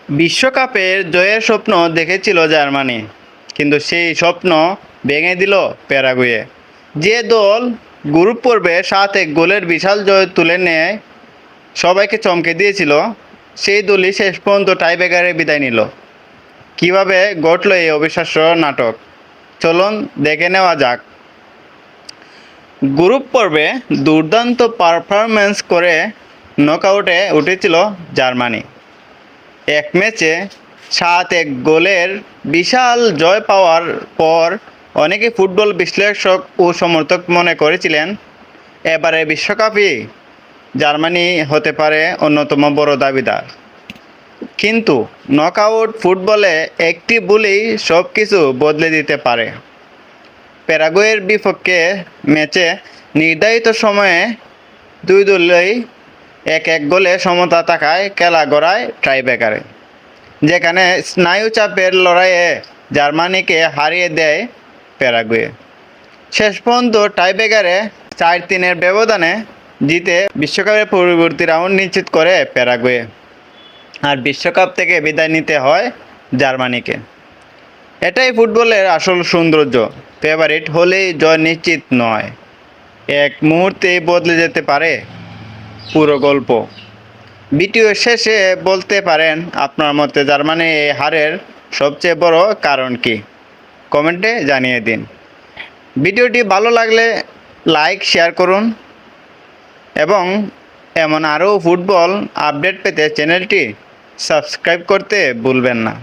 বিশ্বকাপের জয়ের স্বপ্ন দেখেছিল জার্মানি, কিন্তু সেই স্বপ্ন ভেঙে দিল প্যারাগুয়ে। যে দল গ্রুপ পর্বে 7-1 গোলের বিশাল জয় তুলে নেয় সবাইকে চমকে দিয়েছিল, সেই দলই শেষ পর্যন্ত টাইব্রেকারে বিদায় নিল। কিভাবে ঘটল এই অবিশ্বাস্য নাটক, চলুন দেখে নেওয়া যাক। গ্রুপ পর্বে দুর্দান্ত পারফরম্যান্স করে নকআউটে উঠেছিল জার্মানি। এক ম্যাচে 7-1 গোলের বিশাল জয় পাওয়ার পর অনেকে ফুটবল বিশ্লেষক ও সমর্থক মনে করেছিলেন এবারে বিশ্বকাপই জার্মানি হতে পারে অন্যতম বড় দাবিদার। কিন্তু নকআউট ফুটবলে একটি ভুলই সব কিছু বদলে দিতে পারে। প্যারাগুয়ের বিপক্ষে ম্যাচে নির্ধারিত সময়ে দুই দলই 1-1 গোলে সমতা থাকায় খেলা গড়ায় টাইব্রেকারে, যেখানে স্নায়ু চাপের লড়াইয়ে জার্মানিকে হারিয়ে দেয় প্যারাগুয়ে। শেষ পর্যন্ত টাইব্রেকারে 4-3 ব্যবধানে জিতে বিশ্বকাপের পরবর্তী রাউন্ড নিশ্চিত করে প্যারাগুয়ে, আর বিশ্বকাপ থেকে বিদায় নিতে হয় জার্মানিকে। এটাই ফুটবলের আসল সৌন্দর্য, ফেভারিট হলেই জয় নিশ্চিত নয়, এক মুহূর্তেই বদলে যেতে পারে পুরো গল্প। ভিডিও শেষে বলতে পারেন আপনার মতে জার্মানির এই হারের সবচেয়ে বড় কারণ কি, কমেন্টে জানিয়ে দিন। ভিডিওটি ভালো লাগলে লাইক শেয়ার করুন এবং এমন আরও ফুটবল আপডেট পেতে চ্যানেলটি সাবস্ক্রাইব করতে ভুলবেন না।